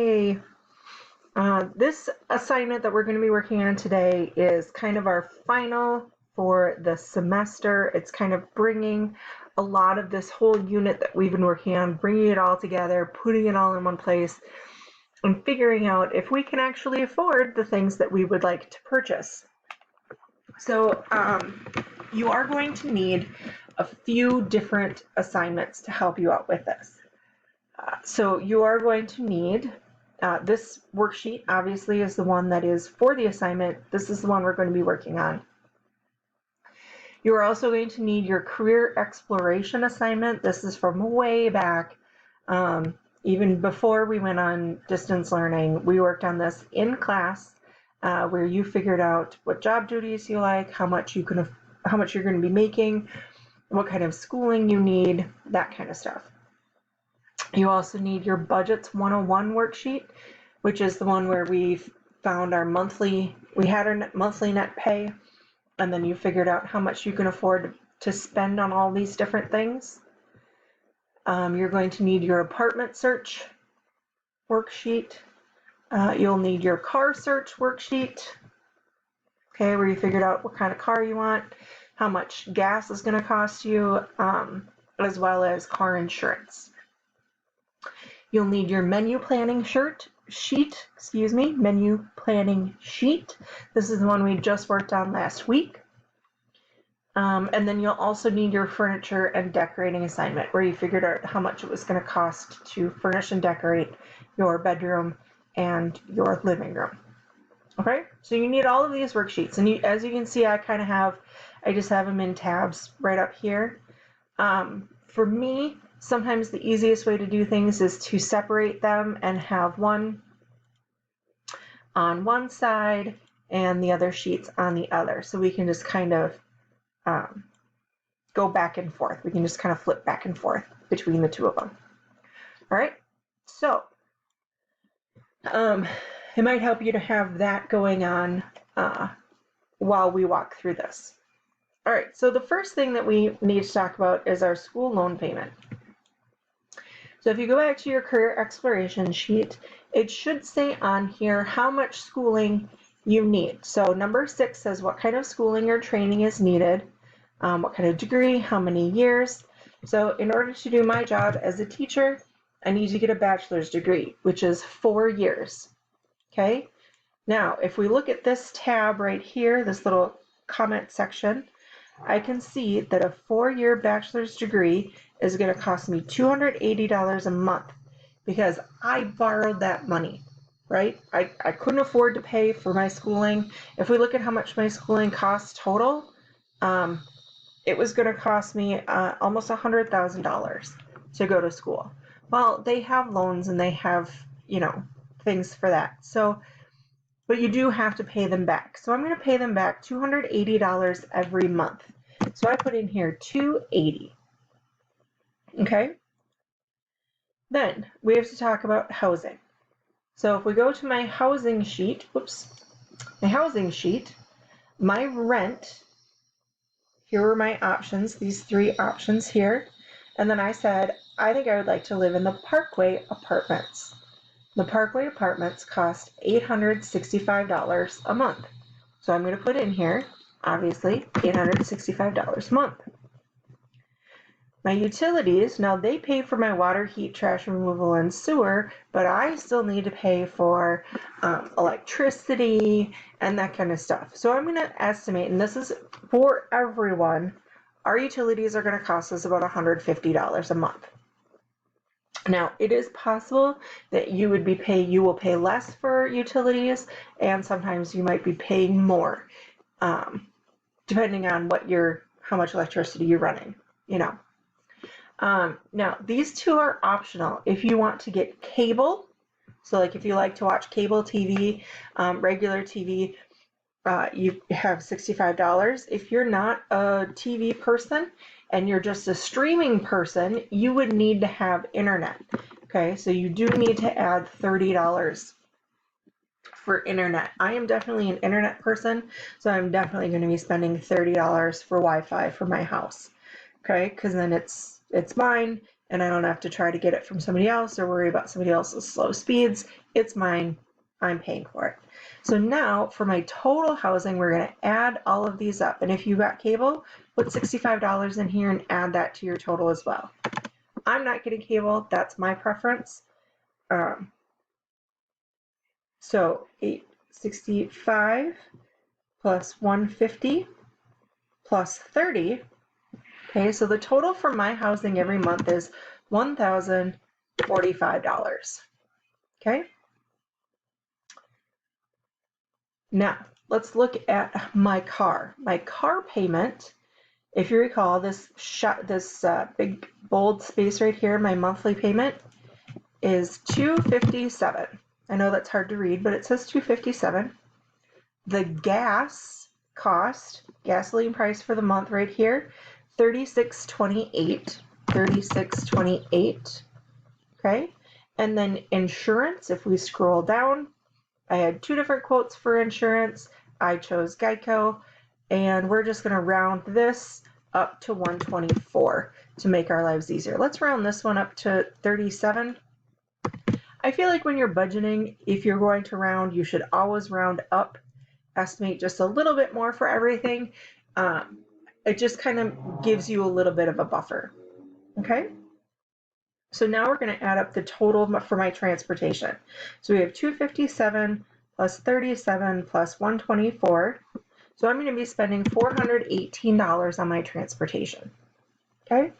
Hey, this assignment that we're going to be working on today is kind of our final for the semester. It's kind of bringing a lot of this whole unit that we've been working on, bringing it all together, putting it all in one place, and figuring out if we can actually afford the things that we would like to purchase. So you are going to need a few different assignments to help you out with this. So you are going to need this worksheet, obviously, is the one that is for the assignment. This is the one we're going to be working on. You are also going to need your career exploration assignment. This is from way back. Even before we went on distance learning, we worked on this in class where you figured out what job duties you like, how much you're going to be making, what kind of schooling you need, that kind of stuff. You also need your Budgets 101 worksheet, which is the one where we found our monthly net pay, and then you figured out how much you can afford to spend on all these different things. You're going to need your apartment search worksheet. You'll need your car search worksheet, okay, where you figured out what kind of car you want, how much gas is going to cost you, as well as car insurance. You'll need your menu planning sheet. This is the one we just worked on last week. And then you'll also need your furniture and decorating assignment, where you figured out how much it was going to cost to furnish and decorate your bedroom and your living room. Okay, so you need all of these worksheets, and as you can see, I just have them in tabs right up here. For me, sometimes the easiest way to do things is to separate them and have one on one side and the other sheets on the other. So we can just kind of go back and forth. We can just kind of flip back and forth between the two of them. All right, so it might help you to have that going on while we walk through this. All right, so the first thing that we need to talk about is our school loan payment. So if you go back to your career exploration sheet, it should say on here how much schooling you need. So number 6 says what kind of schooling or training is needed, what kind of degree, how many years. So in order to do my job as a teacher, I need to get a bachelor's degree, which is 4 years. Okay. Now, if we look at this tab right here, this little comment section, I can see that a 4-year bachelor's degree is going to cost me $280 a month because I borrowed that money, right? I couldn't afford to pay for my schooling. If we look at how much my schooling costs total, it was going to cost me almost $100,000 to go to school. Well, they have loans and they have, things for that. So, but you do have to pay them back. So I'm going to pay them back $280 every month. So I put in here $280. Okay. Then we have to talk about housing. So if we go to my housing sheet, my rent, here were my options, these 3 options here. And then I said, I think I would like to live in the Parkway Apartments. The Parkway Apartments cost $865 a month. So I'm going to put in here, obviously, $865 a month. My utilities, now they pay for my water, heat, trash removal, and sewer, but I still need to pay for electricity and that kind of stuff. So I'm going to estimate, and this is for everyone, our utilities are going to cost us about $150 a month. Now, it is possible that you will pay less for utilities, and sometimes you might be paying more, depending on how much electricity you're running, Now, these 2 are optional. If you want to get cable, so like if you like to watch cable TV, regular TV, you have $65. If you're not a TV person and you're just a streaming person, you would need to have internet. Okay, so you do need to add $30 for internet. I am definitely an internet person, so I'm definitely going to be spending $30 for Wi-Fi for my house. Okay, because then it's mine, and I don't have to try to get it from somebody else or worry about somebody else's slow speeds. It's mine. I'm paying for it. So now for my total housing, we're going to add all of these up. And if you got cable, put $65 in here and add that to your total as well. I'm not getting cable. That's my preference. So 865 plus 150 plus 30. Okay, so the total for my housing every month is $1,045. Okay. Now, let's look at my car. My car payment, if you recall, this big bold space right here, my monthly payment is $257. I know that's hard to read, but it says $257. The gasoline price for the month right here, $36.28. $36.28. Okay, and then insurance, if we scroll down, I had 2 different quotes for insurance. I chose Geico, and we're just going to round this up to 124 to make our lives easier. Let's round this one up to 37. I feel like when you're budgeting, if you're going to round, you should always round up, estimate just a little bit more for everything. It just kind of gives you a little bit of a buffer. Okay. So now we're going to add up the total for my transportation. So we have 257 plus 37 plus 124. So I'm going to be spending $418 on my transportation. Okay.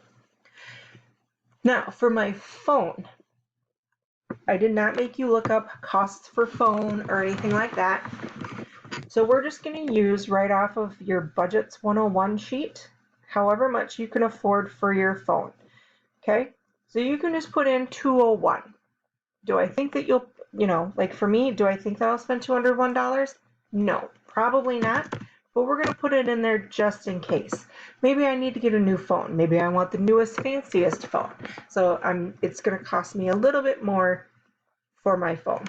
Now for my phone, I did not make you look up costs for phone or anything like that. So we're just going to use right off of your Budgets 101 sheet, however much you can afford for your phone. Okay. So you can just put in 201. Do I think that you'll, like for me, do I think that I'll spend $201? No, probably not. But we're going to put it in there just in case. Maybe I need to get a new phone. Maybe I want the newest, fanciest phone. So it's going to cost me a little bit more for my phone.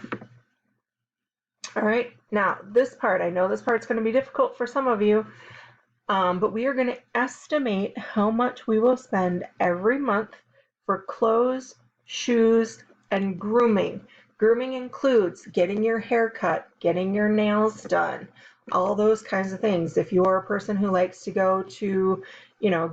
All right, now this part, I know this part's going to be difficult for some of you, but we are going to estimate how much we will spend every month for clothes, shoes, and grooming. Grooming includes getting your hair cut, getting your nails done, all those kinds of things. If you are a person who likes to go to,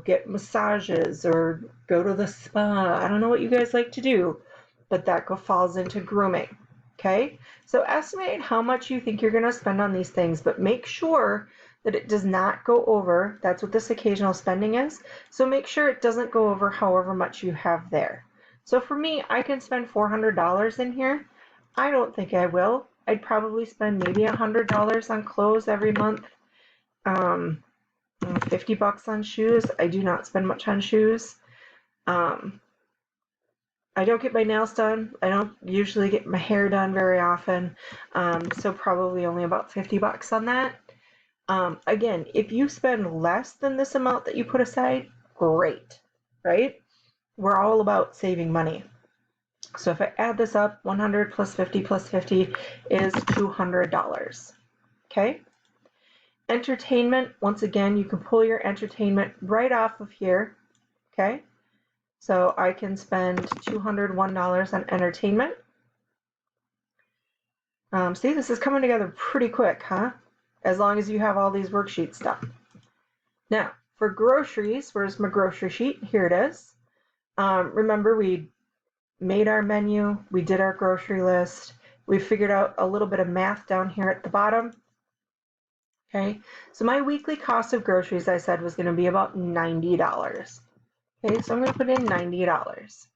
get massages or go to the spa, I don't know what you guys like to do, but that falls into grooming. Okay, so estimate how much you think you're going to spend on these things, but make sure that it does not go over. That's what this occasional spending is. So make sure it doesn't go over however much you have there. So for me, I can spend $400 in here. I don't think I will. I'd probably spend maybe $100 on clothes every month. $50 on shoes. I do not spend much on shoes. I don't get my nails done. I don't usually get my hair done very often. So probably only about $50 on that. Again, if you spend less than this amount that you put aside, great, right? We're all about saving money. So if I add this up, 100 plus 50 plus 50 is $200. Okay. Entertainment, once again, you can pull your entertainment right off of here. Okay. So I can spend $201 on entertainment. See, this is coming together pretty quick, huh? As long as you have all these worksheets done. Now, for groceries, where's my grocery sheet? Here it is. Remember, we made our menu, we did our grocery list, we figured out a little bit of math down here at the bottom. Okay, so my weekly cost of groceries, I said, was going to be about $90. Okay, so I'm going to put in $90.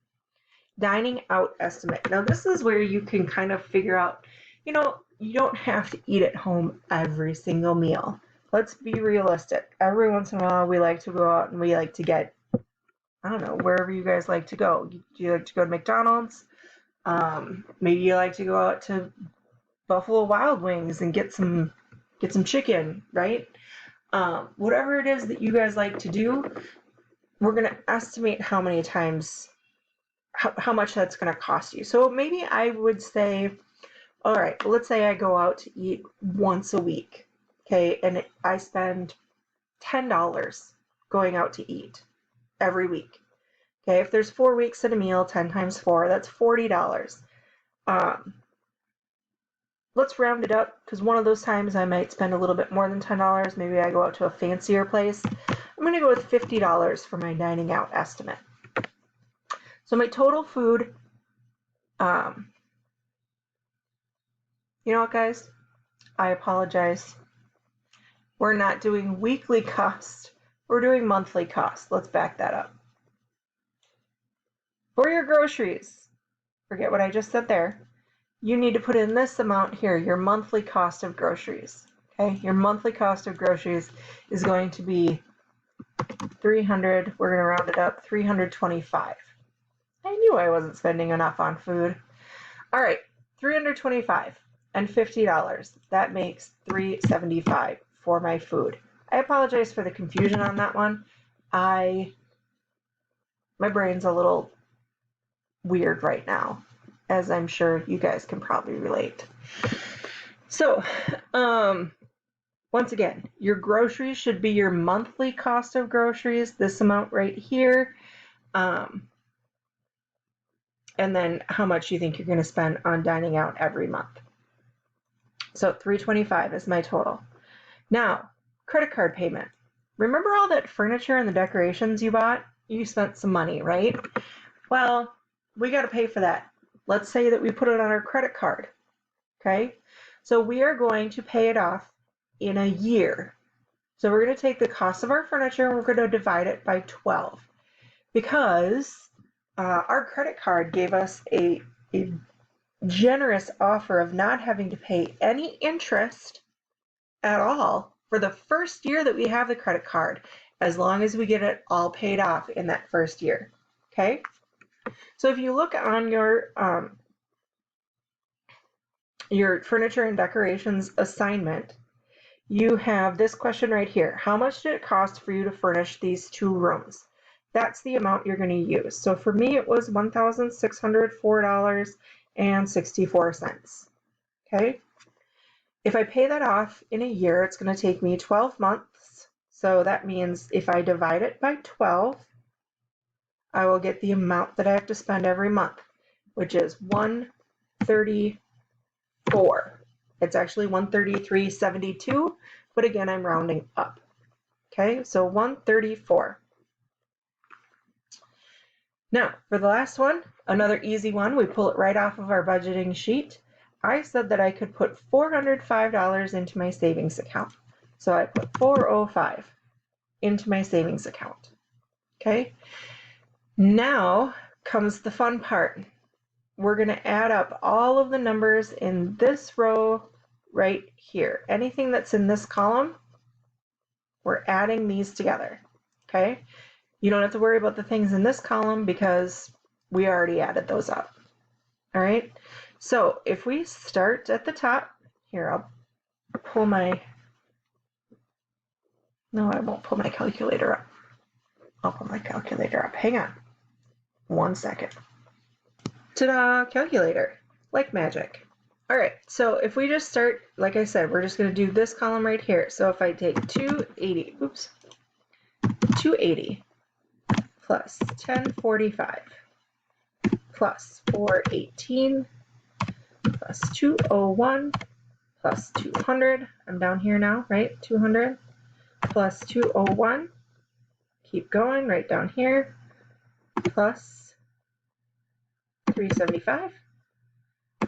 Dining out estimate. Now, this is where you can kind of figure out, you don't have to eat at home every single meal. Let's be realistic. Every once in a while, we like to go out and we like to get, I don't know, wherever you guys like to go. Do you like to go to McDonald's? Maybe you like to go out to Buffalo Wild Wings and get some chicken, right? Whatever it is that you guys like to do, we're going to estimate how many times, how much that's going to cost you. So maybe I would say, all right, let's say I go out to eat once a week, okay, and I spend $10 going out to eat every week. Okay, if there's 4 weeks at a meal, 10 times 4, that's $40. let's round it up, because one of those times I might spend a little bit more than $10. Maybe I go out to a fancier place. I'm going to go with $50 for my dining out estimate. So my total food, you know what, guys? I apologize. We're not doing weekly cost. We're doing monthly cost. Let's back that up. For your groceries, forget what I just said there. You need to put in this amount here, your monthly cost of groceries. Okay, your monthly cost of groceries is going to be 300, we're going to round it up, 325. I knew I wasn't spending enough on food. All right, 325 and $50. That makes $375 for my food. I apologize for the confusion on that one. My brain's a little weird right now, as I'm sure you guys can probably relate. So, once again, your groceries should be your monthly cost of groceries, this amount right here, and then how much you think you're going to spend on dining out every month. So $325 is my total. Now, credit card payment. Remember all that furniture and the decorations you bought? You spent some money, right? Well, we got to pay for that. Let's say that we put it on our credit card, okay? So we are going to pay it off in a year. So we're going to take the cost of our furniture and we're going to divide it by 12, because our credit card gave us a generous offer of not having to pay any interest at all for the first year that we have the credit card, as long as we get it all paid off in that first year. Okay, so if you look on your furniture and decorations assignment, you have this question right here. How much did it cost for you to furnish these 2 rooms? That's the amount you're going to use. So for me, it was $1,604.64. Okay. If I pay that off in a year, it's going to take me 12 months. So that means if I divide it by 12, I will get the amount that I have to spend every month, which is $134. It's actually $133.72, but again, I'm rounding up. Okay, so $134. Now, for the last one, another easy one, we pull it right off of our budgeting sheet. I said that I could put $405 into my savings account. So I put 405 into my savings account. Okay, now comes the fun part. We're going to add up all of the numbers in this row right here. Anything that's in this column, we're adding these together. Okay, you don't have to worry about the things in this column because we already added those up. All right, so if we start at the top, here, I'll pull my, no, I won't pull my calculator up. I'll pull my calculator up. Hang on 1 second. Ta-da, calculator, like magic. All right, so if we just start, like I said, we're just going to do this column right here. So if I take 280 plus 1045 plus 418 plus 201 plus 200, I'm down here now, right? 200 plus 201, keep going right down here, plus 375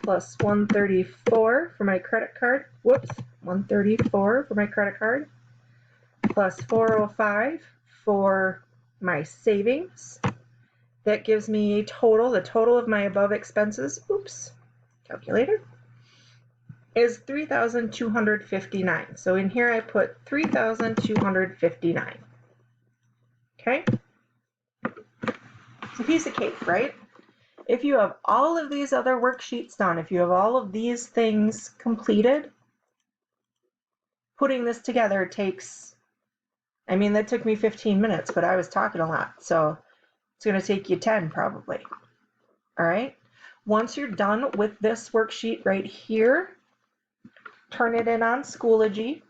plus 134 for my credit card, 134 for my credit card, plus 405 for my savings. That gives me a total, the total of my above expenses, calculator, is $3,259. So in here I put $3,259. Okay? It's a piece of cake, right? If you have all of these other worksheets done, if you have all of these things completed, putting this together takes, I mean, that took me 15 minutes, but I was talking a lot, so it's going to take you 10 probably. All right. Once you're done with this worksheet right here, turn it in on Schoology.